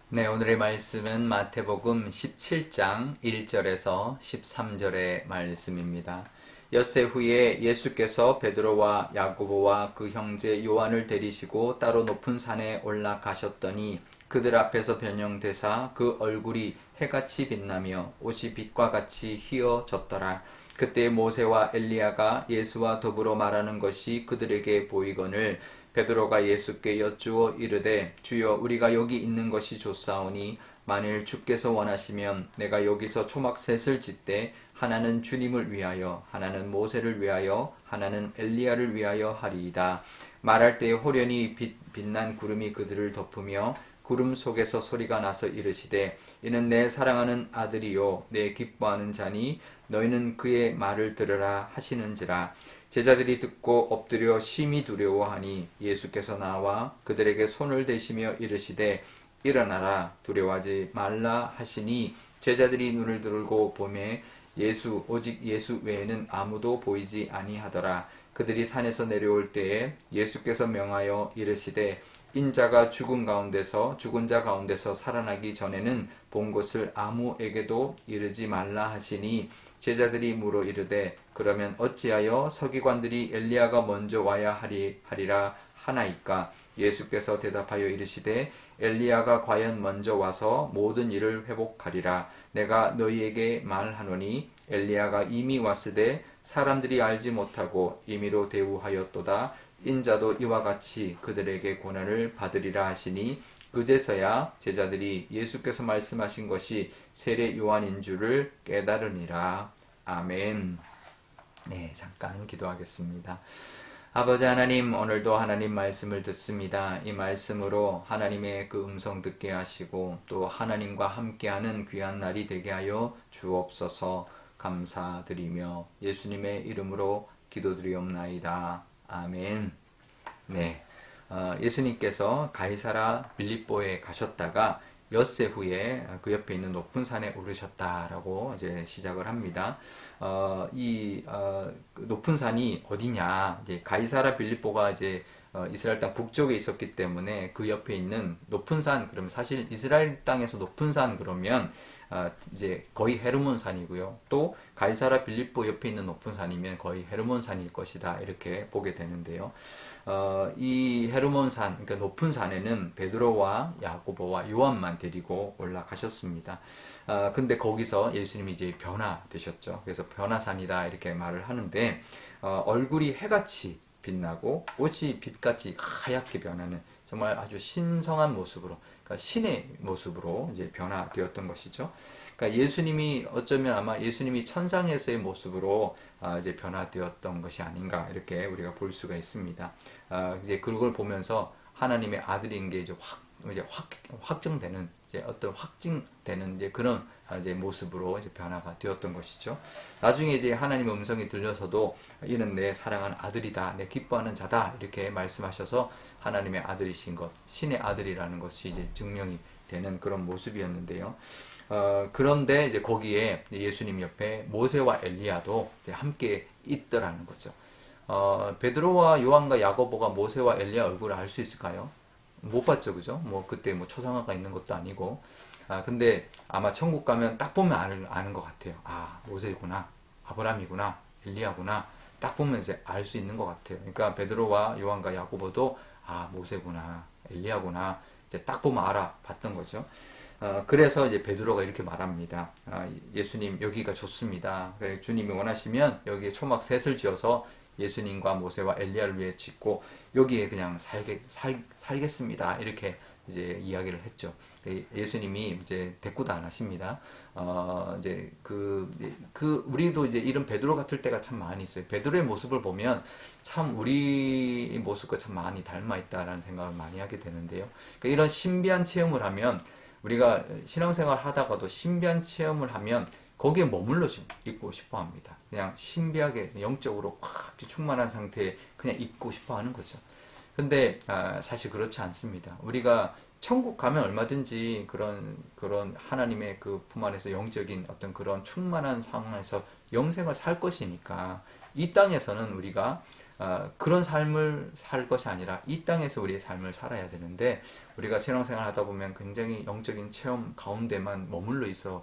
네, 오늘의 말씀은 마태복음 17장 1절에서 13절의 말씀입니다. 엿새 후에 예수께서 베드로와 야고보와 그 형제 요한을 데리시고 따로 높은 산에 올라가셨더니 그들 앞에서 변형되사 그 얼굴이 해같이 빛나며 옷이 빛과 같이 휘어졌더라. 그때 모세와 엘리야가 예수와 더불어 말하는 것이 그들에게 보이거늘 베드로가 예수께 여쭈어 이르되 주여 우리가 여기 있는 것이 좋사오니 만일 주께서 원하시면 내가 여기서 초막 셋을 짓되 하나는 주님을 위하여 하나는 모세를 위하여 하나는 엘리야를 위하여 하리이다. 말할 때에 호련히 빛난 구름이 그들을 덮으며 구름 속에서 소리가 나서 이르시되 이는 내 사랑하는 아들이요 내 기뻐하는 자니 너희는 그의 말을 들으라 하시는지라. 제자들이 듣고 엎드려 심히 두려워하니 예수께서 나와 그들에게 손을 대시며 이르시되 일어나라 두려워하지 말라 하시니 제자들이 눈을 들고 보매 오직 예수 외에는 아무도 보이지 아니하더라. 그들이 산에서 내려올 때에 예수께서 명하여 이르시되 인자가 죽은 자 가운데서 살아나기 전에는 본 것을 아무에게도 이르지 말라 하시니 제자들이 물어 이르되 그러면 어찌하여 서기관들이 엘리야가 먼저 와야 하리라 하나이까. 예수께서 대답하여 이르시되 엘리야가 과연 먼저 와서 모든 일을 회복하리라. 내가 너희에게 말하노니 엘리야가 이미 왔으되 사람들이 알지 못하고 임의로 대우하였도다. 인자도 이와 같이 그들에게 고난을 받으리라 하시니 그제서야 제자들이 예수께서 말씀하신 것이 세례 요한인 줄을 깨달으니라. 아멘. 네, 잠깐 기도하겠습니다. 아버지 하나님, 오늘도 하나님 말씀을 듣습니다. 이 말씀으로 하나님의 그 음성 듣게 하시고 또 하나님과 함께하는 귀한 날이 되게 하여 주옵소서. 감사드리며 예수님의 이름으로 기도드리옵나이다. 아멘. 네, 예수님께서 가이사라 빌립보에 가셨다가 엿새 후에 그 옆에 있는 높은 산에 오르셨다라고 이제 시작을 합니다. 그 높은 산이 어디냐? 이제 가이사라 빌립보가 이제 이스라엘 땅 북쪽에 있었기 때문에 그 옆에 있는 높은 산, 그러면 사실 이스라엘 땅에서 높은 산 그러면 이제 거의 헤르몬 산이고요. 또 가이사라 빌립보 옆에 있는 높은 산이면 거의 헤르몬 산일 것이다. 이렇게 보게 되는데요. 이 헤르몬 산, 그러니까 높은 산에는 베드로와 야고보와 요한만 데리고 올라가셨습니다. 근데 거기서 예수님이 이제 변화되셨죠. 그래서 변화산이다 이렇게 말을 하는데 얼굴이 해같이 빛나고 옷이 빛같이 하얗게 변하는 정말 아주 신성한 모습으로, 그러니까 신의 모습으로 이제 변화되었던 것이죠. 그러니까 예수님이 어쩌면 아마 예수님이 천상에서의 모습으로 이제 변화되었던 것이 아닌가 이렇게 우리가 볼 수가 있습니다. 이제 그걸 보면서 하나님의 아들인 게 이제 확정되는 이제 어떤 확증되는 이제 그런 이제 모습으로 이제 변화가 되었던 것이죠. 나중에 이제 하나님의 음성이 들려서도 이는 내 사랑하는 아들이다, 내 기뻐하는 자다 이렇게 말씀하셔서 하나님의 아들이신 것, 신의 아들이라는 것이 이제 증명이 되는 그런 모습이었는데요. 그런데 이제 거기에 예수님 옆에 모세와 엘리야도 이제 함께 있더라는 거죠. 베드로와 요한과 야고보가 모세와 엘리야 얼굴을 알 수 있을까요? 못 봤죠, 그죠? 뭐 그때 뭐 초상화가 있는 것도 아니고. 근데 아마 천국 가면 딱 보면 아는 것 같아요. 모세구나, 아브라함이구나, 엘리야구나. 딱 보면 이제 알 수 있는 것 같아요. 그러니까 베드로와 요한과 야고보도 모세구나, 엘리야구나. 이제 딱 보면 알아봤던 거죠. 그래서 이제 베드로가 이렇게 말합니다. 예수님 여기가 좋습니다. 그래, 주님이 원하시면 여기에 초막 셋을 지어서 예수님과 모세와 엘리야를 위해 짓고 여기에 그냥 살겠습니다. 이렇게 이제 이야기를 했죠. 예수님이 이제 대꾸도 안 하십니다. 이제 우리도 이제 이런 베드로 같을 때가 참 많이 있어요. 베드로의 모습을 보면 참 우리 모습과 참 많이 닮아 있다라는 생각을 많이 하게 되는데요. 그러니까 이런 신비한 체험을 하면 우리가 신앙생활 하다가도 신비한 체험을 하면 거기에 머물러 있고 싶어 합니다. 그냥 신비하게 영적으로 확 충만한 상태에 그냥 있고 싶어 하는 거죠. 근데 사실 그렇지 않습니다. 우리가 천국 가면 얼마든지 그런 하나님의 그 품 안에서 영적인 어떤 그런 충만한 상황에서 영생을 살 것이니까 이 땅에서는 우리가 그런 삶을 살 것이 아니라 이 땅에서 우리의 삶을 살아야 되는데 우리가 신앙생활 하다 보면 굉장히 영적인 체험 가운데만 머물러 있어야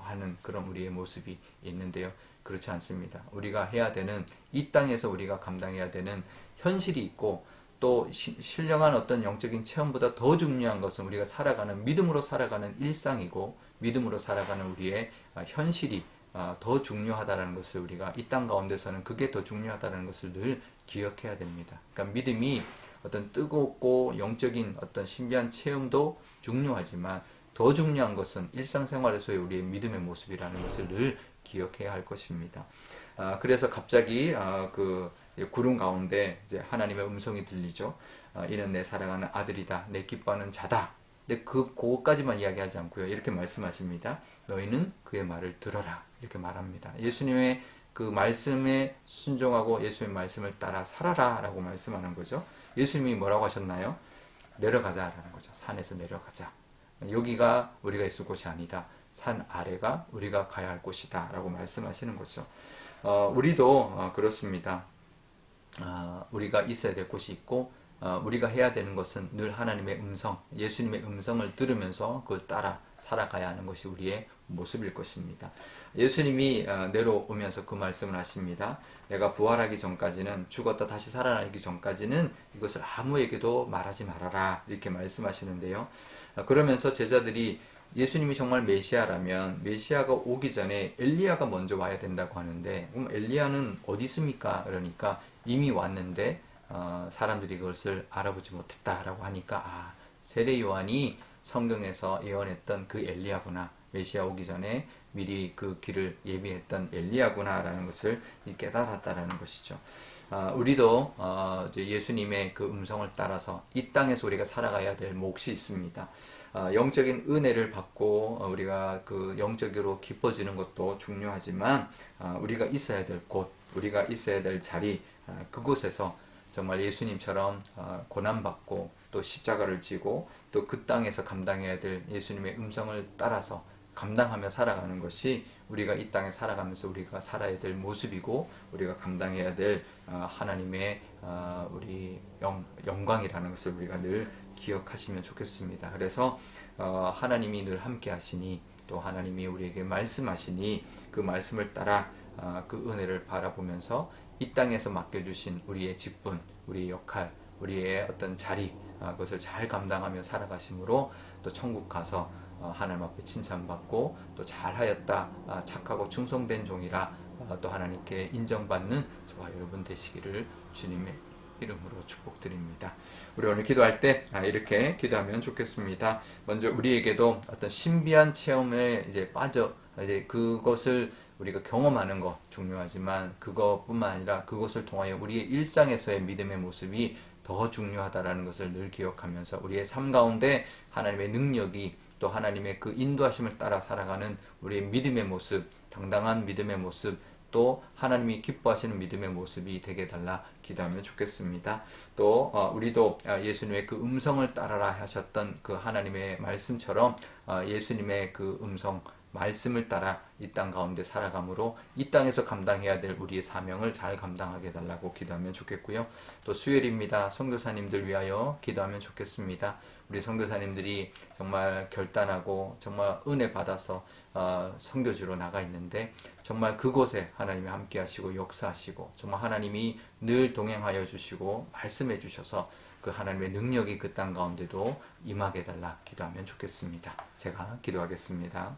하는 그런 우리의 모습이 있는데요. 그렇지 않습니다. 우리가 해야 되는 이 땅에서 우리가 감당해야 되는 현실이 있고 또 신령한 어떤 영적인 체험보다 더 중요한 것은 우리가 살아가는 믿음으로 살아가는 일상이고 믿음으로 살아가는 우리의 현실이 더 중요하다는 것을 우리가 이 땅 가운데서는 그게 더 중요하다는 것을 늘 기억해야 됩니다. 그러니까 믿음이 어떤 뜨겁고 영적인 어떤 신비한 체험도 중요하지만 더 중요한 것은 일상생활에서의 우리의 믿음의 모습이라는 것을 늘 기억해야 할 것입니다. 그래서 갑자기 그 구름 가운데 이제 하나님의 음성이 들리죠. 이는 내 사랑하는 아들이다, 내 기뻐하는 자다. 근데 그거까지만 이야기하지 않고요. 이렇게 말씀하십니다. 너희는 그의 말을 들어라. 이렇게 말합니다. 예수님의 그 말씀에 순종하고 예수님의 말씀을 따라 살아라 라고 말씀하는 거죠. 예수님이 뭐라고 하셨나요? 내려가자라는 거죠. 산에서 내려가자. 여기가 우리가 있을 곳이 아니다. 산 아래가 우리가 가야 할 곳이다 라고 말씀하시는 거죠. 우리도 그렇습니다. 우리가 있어야 될 곳이 있고 우리가 해야 되는 것은 늘 하나님의 음성, 예수님의 음성을 들으면서 그걸 따라 살아가야 하는 것이 우리의 모습일 것입니다. 예수님이 내려오면서 그 말씀을 하십니다. 내가 부활하기 전까지는, 죽었다 다시 살아나기 전까지는 이것을 아무에게도 말하지 말아라 이렇게 말씀하시는데요. 그러면서 제자들이 예수님이 정말 메시아라면 메시아가 오기 전에 엘리야가 먼저 와야 된다고 하는데 그럼 엘리야는 어디 있습니까? 그러니까 이미 왔는데 사람들이 그것을 알아보지 못했다라고 하니까 세례 요한이 성경에서 예언했던 그 엘리야구나, 메시아 오기 전에 미리 그 길을 예비했던 엘리야구나라는 것을 깨달았다라는 것이죠. 우리도 예수님의 그 음성을 따라서 이 땅에서 우리가 살아가야 될 몫이 있습니다. 영적인 은혜를 받고 우리가 그 영적으로 기뻐지는 것도 중요하지만 우리가 있어야 될 곳, 우리가 있어야 될 자리, 그곳에서 정말 예수님처럼 고난받고 또 십자가를 지고 또 그 땅에서 감당해야 될 예수님의 음성을 따라서 감당하며 살아가는 것이 우리가 이 땅에 살아가면서 우리가 살아야 될 모습이고 우리가 감당해야 될 하나님의 우리 영광이라는 것을 우리가 늘 기억하시면 좋겠습니다. 그래서 하나님이 늘 함께 하시니 또 하나님이 우리에게 말씀하시니 그 말씀을 따라 그 은혜를 바라보면서 이 땅에서 맡겨주신 우리의 직분, 우리의 역할, 우리의 어떤 자리 그것을 잘 감당하며 살아가심으로 또 천국 가서 하나님 앞에 칭찬받고 또 잘하였다, 착하고 충성된 종이라 또 하나님께 인정받는 저와 여러분 되시기를 주님의 이름으로 축복드립니다. 우리 오늘 기도할 때 이렇게 기도하면 좋겠습니다. 먼저 우리에게도 어떤 신비한 체험에 이제 그것을 우리가 경험하는 것 중요하지만 그것뿐만 아니라 그것을 통하여 우리의 일상에서의 믿음의 모습이 더 중요하다라는 것을 늘 기억하면서 우리의 삶 가운데 하나님의 능력이 또 하나님의 그 인도하심을 따라 살아가는 우리의 믿음의 모습, 당당한 믿음의 모습, 또 하나님이 기뻐하시는 믿음의 모습이 되게 달라 기도하면 좋겠습니다. 또 우리도 예수님의 그 음성을 따라라 하셨던 그 하나님의 말씀처럼 예수님의 그 음성 말씀을 따라 이 땅 가운데 살아감으로 이 땅에서 감당해야 될 우리의 사명을 잘 감당하게 달라고 기도하면 좋겠고요. 또 수요일입니다. 선교사님들 위하여 기도하면 좋겠습니다. 우리 선교사님들이 정말 결단하고 정말 은혜 받아서 선교지로 나가 있는데 정말 그곳에 하나님이 함께 하시고 역사하시고 정말 하나님이 늘 동행하여 주시고 말씀해 주셔서 그 하나님의 능력이 그 땅 가운데도 임하게 달라 기도하면 좋겠습니다. 제가 기도하겠습니다.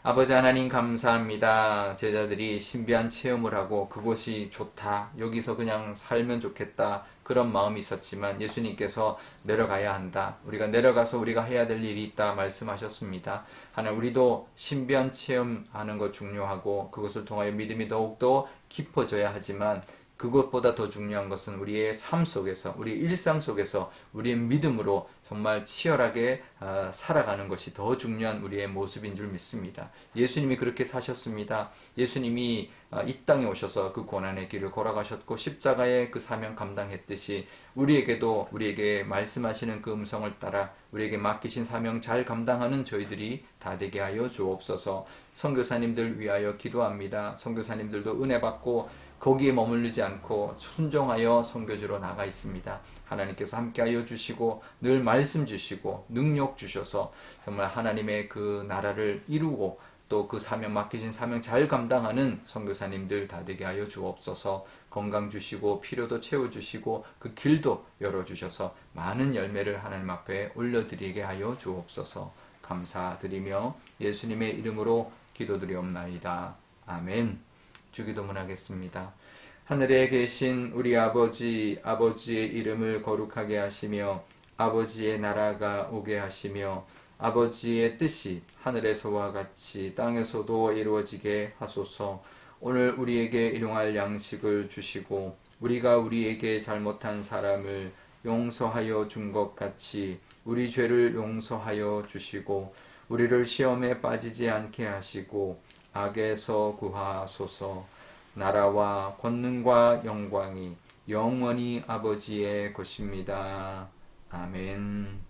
아버지 하나님 감사합니다. 제자들이 신비한 체험을 하고 그곳이 좋다, 여기서 그냥 살면 좋겠다 그런 마음이 있었지만 예수님께서 내려가야 한다, 우리가 내려가서 우리가 해야 될 일이 있다 말씀하셨습니다. 하나님 우리도 신비한 체험하는 것 중요하고 그것을 통하여 믿음이 더욱더 깊어져야 하지만 그것보다 더 중요한 것은 우리의 삶 속에서, 우리 일상 속에서 우리의 믿음으로 정말 치열하게 살아가는 것이 더 중요한 우리의 모습인 줄 믿습니다. 예수님이 그렇게 사셨습니다. 예수님이 이 땅에 오셔서 그 고난의 길을 걸어가셨고 십자가의 그 사명 감당했듯이 우리에게도 우리에게 말씀하시는 그 음성을 따라 우리에게 맡기신 사명 잘 감당하는 저희들이 다 되게 하여 주옵소서. 선교사님들 위하여 기도합니다. 선교사님들도 은혜 받고 거기에 머무르지 않고 순종하여 선교지로 나가 있습니다. 하나님께서 함께하여 주시고 늘 말씀 주시고 능력 주셔서 정말 하나님의 그 나라를 이루고 또 그 사명 맡기신 사명 잘 감당하는 선교사님들 다 되게 하여 주옵소서. 건강 주시고 필요도 채워주시고 그 길도 열어주셔서 많은 열매를 하나님 앞에 올려드리게 하여 주옵소서. 감사드리며 예수님의 이름으로 기도드리옵나이다. 아멘. 주기도문 하겠습니다. 하늘에 계신 우리 아버지, 아버지의 이름을 거룩하게 하시며 아버지의 나라가 오게 하시며 아버지의 뜻이 하늘에서와 같이 땅에서도 이루어지게 하소서. 오늘 우리에게 일용할 양식을 주시고 우리가 우리에게 잘못한 사람을 용서하여 준 것 같이 우리 죄를 용서하여 주시고 우리를 시험에 빠지지 않게 하시고 악에서 구하소서. 나라와 권능과 영광이 영원히 아버지의 것입니다. 아멘.